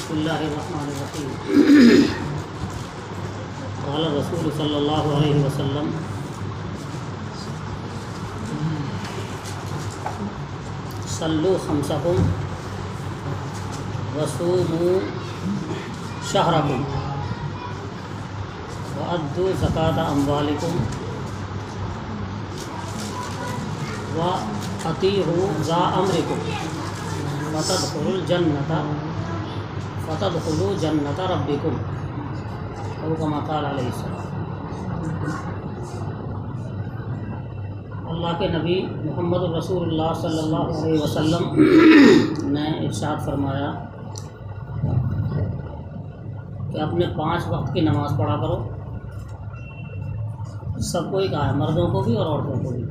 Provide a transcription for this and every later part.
बिस्मिल्लाहिर्रहमानिर्रहीम। क़ाल रसूल सल्लल्लाहु अलैहि वसल्लम सल्लू खम्सकुम वसूमू शहरकुम वअद्दू ज़कात अम्वालिकुम व अतीहू ज़ा अम्रिकुम फ़तदखुलू जन्नत रब्बिकुम औ कमा क़ाल अलैहिस्सलाम। अल्लाह के नबी मुहम्मद रसूलुल्लाह सल्लल्लाहु अलैहि वसल्लम ने इरशाद फरमाया कि अपने 5 वक्त की नमाज़ पढ़ा करो। सबको ही कहा है, मर्दों को भी और औरतों को भी।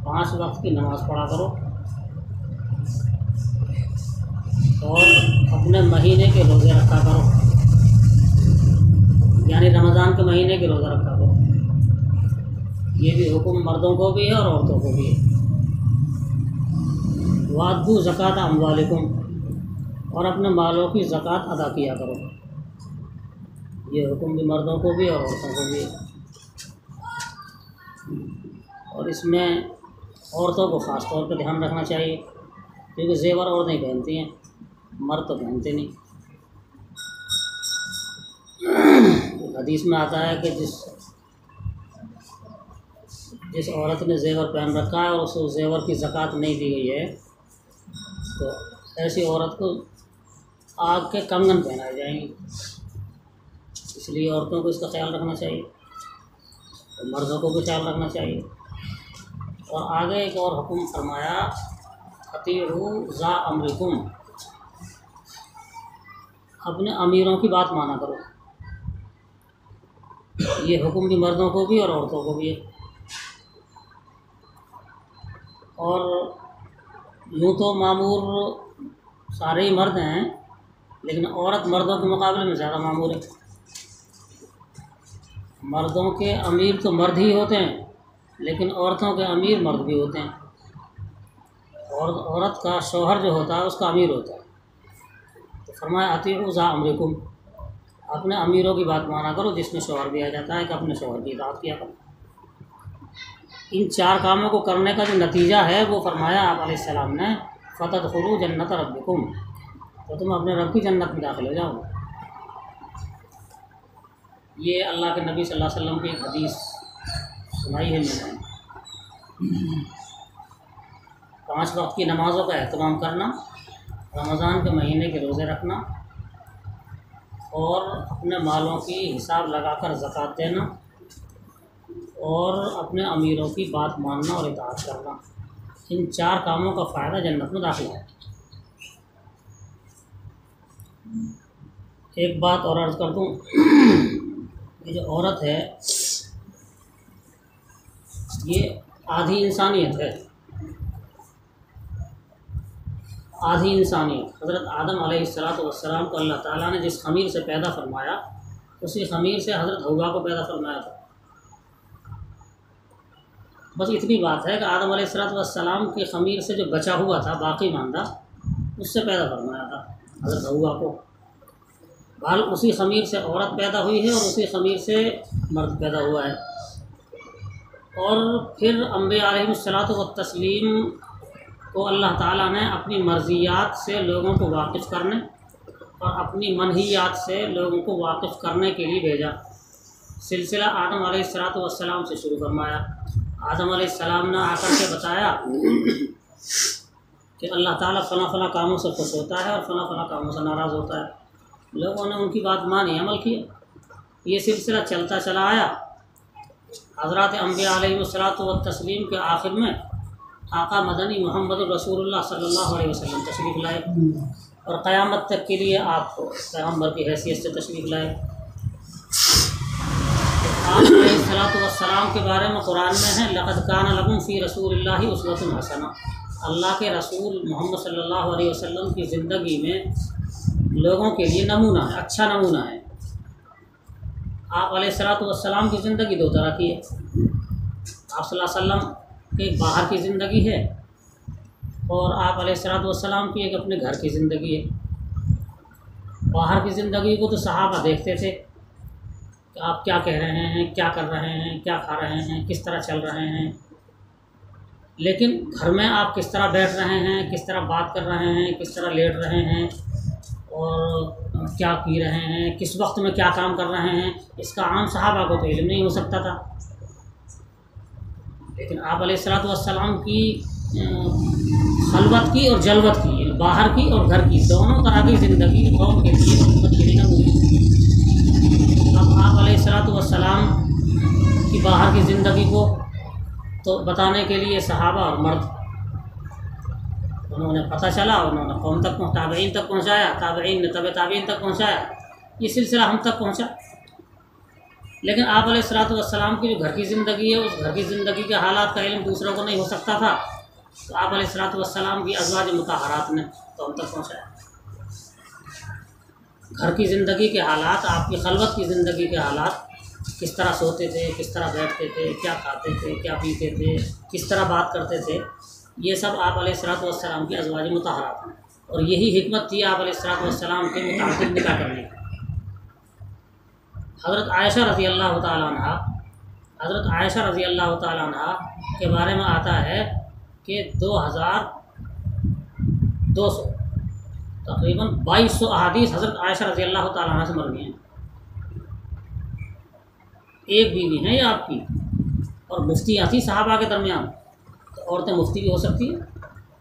5 वक्त की नमाज़ पढ़ा करो और अपने महीने के रोज़े रखा करो, यानी रमज़ान के महीने के रोज़ा रखा करो। ये भी हुक्म मर्दों को भी है और औरतों को भी है। वादू ज़कात अम्वालिकुम, और अपने मालों की ज़कात अदा किया करो। ये हुक्म भी मर्दों को भी और औरतों को भी है। और इसमें औरतों को ख़ास तौर पर ध्यान रखना चाहिए, क्योंकि ज़ेवर औरतें पहनती हैं, मर्द तो पहनते नहीं। हदीस में आता है कि जिस औरत ने ज़ेवर पहन रखा है और उस ज़ेवर की ज़कात नहीं दी गई है, तो ऐसी औरत को आग के कंगन पहनाए जाएंगे। इसलिए औरतों को इसका ख्याल रखना चाहिए और मर्दों को भी ख्याल रखना चाहिए। और आगे एक और हुक्म फरमाया, अतीहू ज़ा अम्रिकुम, अपने अमीरों की बात माना करो। ये हुक्म भी मर्दों को भी और औरतों को भी है। और यूँ तो मामूर सारे ही मर्द हैं, लेकिन औरत मर्दों के मुकाबले में ज़्यादा मामूर है। मर्दों के अमीर तो मर्द ही होते हैं, लेकिन औरतों के अमीर मर्द भी होते हैं। और औरत का शौहर जो होता है उसका अमीर होता है। तो फरमाया अतीहू ज़ा अम्रिकुम, अपने अमीरों की बात माना करो, जिसमें शौहर दिया जाता है कि अपने शौहर की इताअत किया करो। इन 4 कामों को करने का जो नतीजा है वो फरमाया आप अलैहिस्सलाम ने, फ़तदखुलू जन्नत रब्बिकुम, तो तुम अपने रब की जन्नत में दाखिल हो जाओ। ये अल्लाह के नबी सल्लल्लाहु अलैहि वसल्लम की एक हदीस सुनाई है मैंने। 5 वक्त की नमाज़ों का एहतमाम करना, रमज़ान के महीने के रोज़े रखना और अपने मालों की हिसाब लगाकर ज़कात देना और अपने अमीरों की बात मानना और इताअत करना, इन 4 कामों का फ़ायदा जन्नत में दाखिल है। एक बात और अर्ज़ कर दूँ, ये जो औरत है ये आधी इंसानियत है, आधी इंसानियत। हज़रत आदम अलैहिस्सलाम को अल्लाह ताला ने जिस ख़मीर से पैदा फरमाया, उसी ख़मीर से हज़रत हव्वा को पैदा फरमाया था। बस इतनी बात है कि आदम अलैहिस्सलाम के ख़मीर से जो बचा हुआ था बाकी मानदा, उससे पैदा फरमाया था हज़रत हव्वा को। बाल उसी ख़मीर से औरत पैदा हुई है और उसी ख़मीर से मर्द पैदा हुआ है। और फिर अम्बिया अलैहिस्सलातु व तस्लीम को अल्लाह ताला ने अपनी मर्ज़ियात से लोगों को वाकिफ़ करने और अपनी मनहियात से लोगों को वाकिफ़ करने के लिए भेजा। सिलसिला आदम अलैहिस्सलातु वस्सलाम से शुरू फरमाया। आदम अलैहिस्सलाम ने आकर के बताया कि अल्लाह ताला फ़ला फ़ला कामों से खुश होता है और फ़ला फ़ला कामों से नाराज़ होता है। लोगों ने उनकी बात मानी, अमल किया। ये सिलसिला चलता चला आया। हज़रत अम्बिया अलैहिस्सलातु व तस्लीम के आखिर में आका मदनी मोहम्मद रसूलुल्लाह सल्लल्लाहु अलैहि वसल्लम तशरीफ़ लाए और क़यामत तक के लिए आपको पैगम्बर की हैसियत से तशरीफ़ लाए। आप अलैहिस्सलातु वस्सलाम के बारे में कुरान में है, लक़द कान लकुम फ़ी रसूलिल्लाहि उस्वतुन हसना। अल्लाह के रसूल मोहम्मद सल्लल्लाहु अलैहि वसल्लम की ज़िंदगी में लोगों के लिए नमूना है, अच्छा नमूना है। आप अलैहिस्सलातु वस्सलाम की ज़िंदगी 2 तरह की है। आप सल्लल्लाहु अलैहि वसल्लम के बाहर की ज़िंदगी है और आप अलैहिस्सलाम की एक अपने घर की ज़िंदगी है। बाहर की ज़िंदगी को तो सहाबा देखते थे कि आप क्या कह रहे हैं, क्या कर रहे हैं, क्या खा रहे हैं, किस तरह चल रहे हैं। लेकिन घर में आप किस तरह बैठ रहे हैं, किस तरह बात कर रहे हैं, किस तरह लेट रहे हैं और क्या पी रहे हैं, किस वक्त में क्या काम कर रहे हैं, इसका आम सहाबा को तो इल्म नहीं हो सकता था। लेकिन आप अलैहिस्सलाम की खलवत की और जलवत की, बाहर की और घर की, दोनों तरह की ज़िंदगी कौम के लिए मुतमक्किन हुई। अब आप अलैहिस्सलाम की बाहर की ज़िंदगी को तो बताने के लिए सहाबा और मर्द उन्होंने पता चला, उन्होंने कौम तक ताबईन तक पहुँचाया, ताबईन ने तब ताबईन तक पहुँचाया, ये सिलसिला हम तक पहुँचा। लेकिन आप अलैहिस्सलाम की जो घर की ज़िंदगी है, उस घर की ज़िंदगी के हालात का इल्म दूसरों को नहीं हो सकता था, तो आप अलैहिस्सलाम की अज़वाज मुतहरात ने तो हम तक पहुँचाया। घर की ज़िंदगी के हालात, आपकी खलवत की ज़िंदगी के हालात, किस तरह सोते थे, किस तरह बैठते थे, क्या खाते थे, क्या पीते थे, किस तरह बात करते थे, ये सब आप अलैहिस्सलाम की अज़वाज मुतहरात हैं। और यही हिकमत थी आप अलैहिस्सलाम के मुताबिक निकाह करने की। हज़रत आयशा रज़ी अल्लाह ताला अन्हा, हज़रत आयशा रज़ी अल्लाह ताला अन्हा के बारे में आता है कि 2200 तकरीबन 2200 अहादीस हज़रत आयशा रज़ी अल्लाह ताला अन्हा से मरवी हैं। एक बीवी हैं ये आपकी, और मुफ्तियाँ थी सहाबा के दरमियान, तो औरतें मुफ्ती भी हो सकती हैं।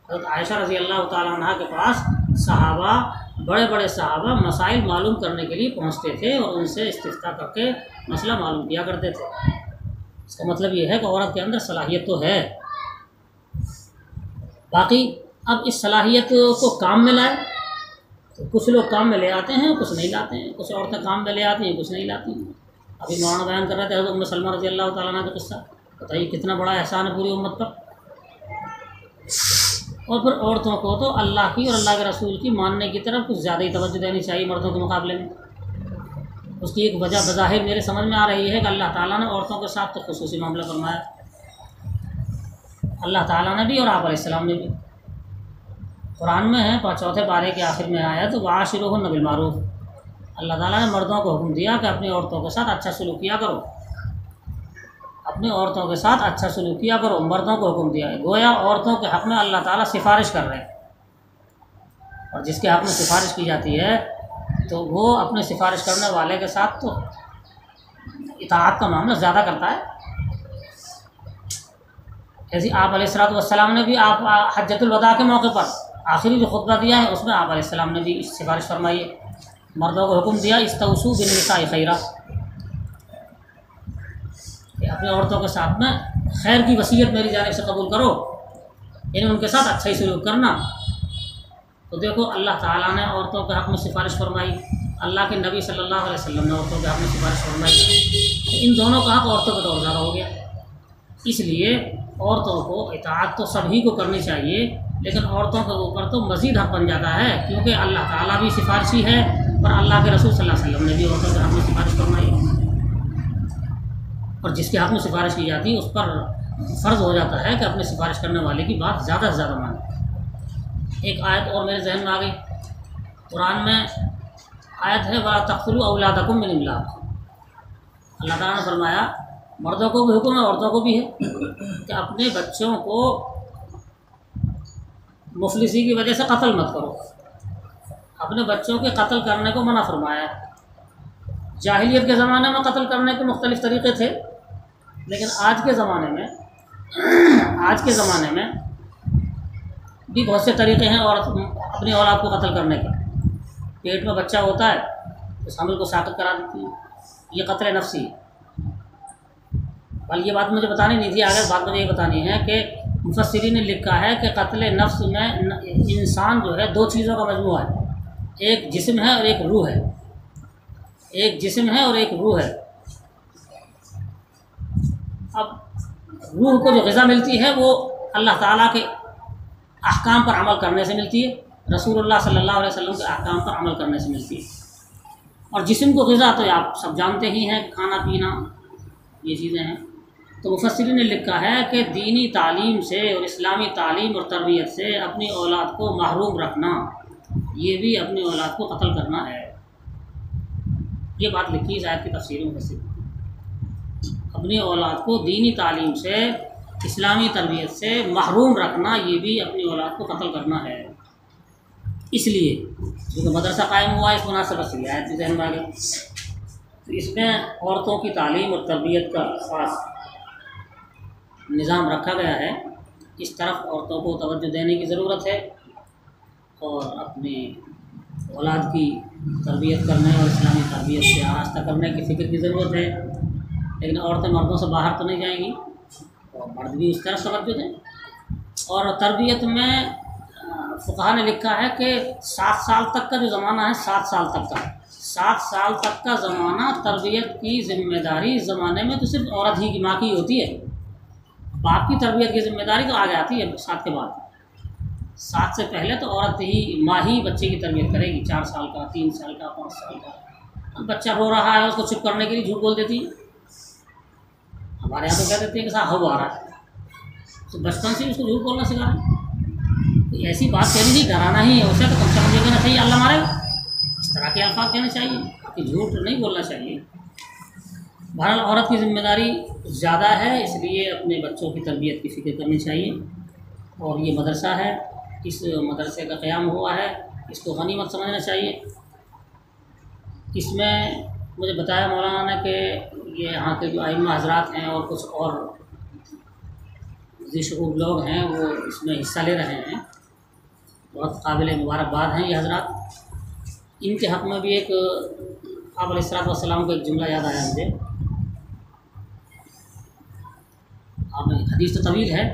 हज़रत आयशा रज़ी अल्लाह ताला अन्हा के पास सहाबा, बड़े बड़े सहाबा मसाइल मालूम करने के लिए पहुँचते थे और उनसे इस्तिफ्ता करके मसला मालूम किया करते थे। इसका मतलब ये है कि औरत के अंदर सलाहियत तो है। बाकी अब इस सलाहियत को काम में लाए, तो कुछ लोग काम में ले आते हैं, कुछ नहीं लाते हैं। कुछ औरतें काम में ले आती हैं, कुछ नहीं लाती हैं। अभी मौलाना बयान कर रहे थे हज़रत उम्मे सलमा रज़ी अल्लाह ताला अन्हा का किस्सा, बताइए कितना बड़ा एहसान है पूरी उम्मत पर। और फिर औरतों को तो अल्लाह की और अल्लाह के रसूल की मानने की तरफ कुछ ज़्यादा ही तवज्जो देनी चाहिए मर्दों के मुकाबले में। उसकी एक वजह बज़ाहिर मेरे समझ में आ रही है कि अल्लाह ताला ने औरतों के साथ तो खुसूसी मामला फरमाया, अल्लाह ताला ने भी और आप अलैहिस्सलाम ने भी। कुरान में है 4 पारे के आखिर में आया तो वाशिरुहुन्ना बिल मारूफ, अल्लाह ताला ने मर्दों को हुक्म दिया कि अपनी औरतों के साथ अच्छा सलूक किया करो, अपनी औरतों के साथ अच्छा सलूक किया करो। मर्दों को हुक्म दिया है, गोया औरतों के हक़ में अल्लाह ताला सिफारिश कर रहे हैं। और जिसके हक़ में सिफारिश की जाती है तो वो अपने सिफारिश करने वाले के साथ तो इताअत का मामला ज़्यादा करता है। ऐसे आप अलैहिस्सलाम ने भी आप हज्जतुल वदा के मौके पर आखिरी जो खुतबा दिया है उसमें आप अलैहिस्सलाम ने भी सिफारिश फरमाई है, मर्दों को हुक्म दिया इस्तौसू बिन्निसाइ खैरा, अपनी औरतों के साथ में खैर की वसीयत मेरी जानिब से कबूल करो, यानी उनके साथ अच्छा ही सलूक करना। तो देखो अल्लाह ताला ने औरतों के हक़ में सिफारिश फरमाई, अल्लाह के नबी सल्लल्लाहु अलैहि वसल्लम ने औरतों के हक़ में सिफारिश फरमाई, तो इन दोनों का हक़ औरतों का और ज़्यादा हो गया। इसलिए औरतों को इताअत तो सभी को करनी चाहिए, लेकिन औरतों के ऊपर तो मज़ीद हक़ बन जाता है, क्योंकि अल्लाह ताला भी सिफारिशी है और अल्लाह के रसूल सल्लल्लाहु अलैहि वसल्लम ने भी औरतों के हक़ में सिफारिश फरमाई। और जिसके हक़ में सिफारिश की जाती है उस पर फ़र्ज़ हो जाता है कि अपने सिफारिश करने वाले की बात ज़्यादा से ज़्यादा माने। एक आयत और मेरे जहन में आ गई, कुरान में आयत है वला तक़तुलू औलादकुम मिन इमलाक़। अल्लाह ताला ने फरमाया मर्दों को भी हुक्म है, औरतों को भी है कि अपने बच्चों को मुफलिसी की वजह से कत्ल मत करो। अपने बच्चों के कत्ल करने को मना फरमाया। जाहिलियत के ज़माने में कत्ल करने के मुख्तलिफ़ तरीक़े थे, लेकिन आज के ज़माने में भी बहुत से तरीक़े हैं और अपनी औलाद को कत्ल करने के। पेट में बच्चा होता है तो हमिल को साक़ित करा देती है, ये कत्ल नफ्सी है। बल ये बात मुझे बतानी नहीं थी, आगे बात मुझे ये बतानी है कि मुफस्सिरीन ने लिखा है कि कत्ल नफ्स में इंसान जो है 2 चीज़ों का मजमूआ है, एक जिस्म है और एक रूह है। एक जिस्म है और एक रूह है। अब रूह को जो ग़िज़ा मिलती है वो अल्लाह ताला के अहकाम पर अमल करने से मिलती है, रसूलुल्लाह सल्लल्लाहु अलैहि वसल्लम के अहकाम पर अमल करने से मिलती है। और जिस्म को ग़िज़ा तो आप सब जानते ही हैं, खाना पीना ये चीज़ें हैं। तो मुफस्सिरीन ने लिखा है कि दीनी तालीम से और इस्लामी तालीम और तरबियत से अपनी औलाद को महरूम रखना, ये भी अपनी औलाद को कत्ल करना है। ये बात लिखी है आयत की तफसीरों में से। अपनी औलाद को दीनी तालीम से, इस्लामी तरबियत से महरूम रखना, ये भी अपनी औलाद को कत्ल करना है। इसलिए जो मदरसा कायम हुआ इस मुनासिबत से आयत की जहन में आ गई। तो इसमें औरतों की तालीम और तरबियत का ख़ास निज़ाम रखा गया है। इस तरफ औरतों को तवज्जो देने की ज़रूरत है और अपने औलाद की तरबियत करने और इस्लामी तरबियत से आरास्ता करने की फ़िक्र की ज़रूरत है। लेकिन औरतें मर्दों से बाहर तो नहीं जाएंगी और मर्द भी उस तरफ तवज्जो दें। और तरबियत में फ़ुक़हा ने लिखा है कि 7 साल तक का जो ज़माना है, 7 साल तक का, 7 साल तक का ज़माना तरबियत की ज़िम्मेदारी इस ज़माने में तो सिर्फ औरत ही की, माँ की होती है। बाप की तरबियत की ज़िम्मेदारी तो आगे आती है 7 के बाद। 7 से पहले तो औरत ही, माँ ही बच्चे की तरबियत करेगी। 4 साल का, 3 साल का, 5 साल का। अब बच्चा रो रहा है, उसको चुप करने के लिए झूठ बोल देती है। हमारे यहाँ तो कह देते हैं कि साहब हव आ रहा है, तो बचपन से उसको झूठ बोलना सिखा रहे हैं। तो ऐसी बात कहनी नहीं, डराना ही है उसे, तो कम से कम ये कहना चाहिए अल्लाह मारे, इस तरह के अल्फाज कहने चाहिए, कि झूठ नहीं बोलना चाहिए। बहरहाल औरत की ज़िम्मेदारी ज़्यादा है, इसलिए अपने बच्चों की तरबियत की फ़िक्र करनी चाहिए। और ये मदरसा है, इस मदरसे का क़याम हुआ है, इसको गनीमत समझना चाहिए। इसमें मुझे बताया मौलाना ने कि ये यहाँ के जो आइम्मा हज़रात हैं और कुछ और ज़ी-शुऊर लोग हैं वो इसमें हिस्सा ले रहे हैं। बहुत काबिल मुबारकबाद हैं ये हज़रात। इनके हक़ में भी एक आप अलैहिस्सलाम को एक जुमला याद आया मुझे। आप हदीस तो तवील है,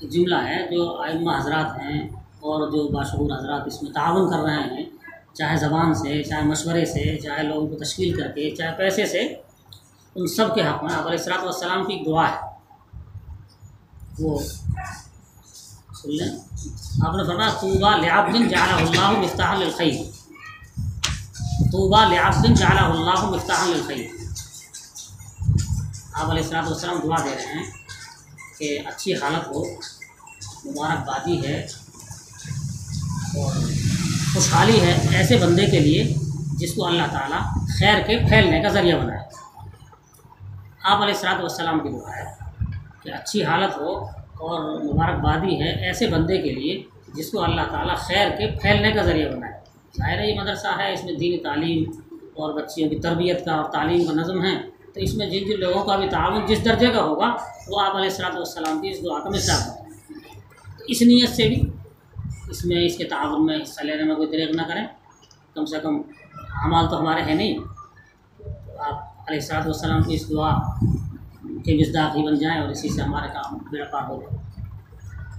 एक जुमला है जो आइम्मा हज़रात हैं और जो बाशऊर हज़रात इसमें ताउन कर रहे हैं, चाहे ज़बान से, चाहे मशवरे से, चाहे लोगों को तश्कील करके, चाहे पैसे से, उन सब के हक़ में आप अलैहिस्सलाम की एक दुआ है, वो सुन लें। आपने फरमाया तूबा लिअब्दिन जअलहुल्लाहु मिफ्ताहन लिल खैर, तूबा लिअब्दिन जअलहुल्लाहु मिफ्ताहन लिल खैर। आप अलैहिस्सलाम दुआ दे रहे हैं कि अच्छी हालत हो, मुबारकबादी है और खुशहाली है ऐसे बंदे के लिए जिसको अल्लाह ताला खैर के फैलने का ज़रिया बनाए। आप अलैहिस्सलाम की दुआ है कि अच्छी हालत हो और मुबारकबादी है ऐसे बंदे के लिए जिसको अल्लाह ताला खैर के फैलने का ज़रिया बनाए। ज़ाहिर है ये मदरसा है, इसमें दीनी तालीम और बच्चियों की तरबियत का और तालीम का नज़म है, तो इसमें जिन जिन लोगों का भी ताउन जिस दर्जे का होगा वो आप अलैहिस्सलाम की इस दुआ का मिसाल है। तो इस नीयत से भी इसमें इसके ताउन में हिस्सा लेने में कोई दरेग ना करें। कम से कम अमाल तो हमारे हैं नहीं, तो आप अलैहिस्सलाम की इस दुआ के मिज़दाक़ ही बन जाएँ और इसी से हमारे काम बेड़ा पार हो जाए।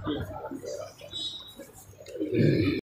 अल्लाह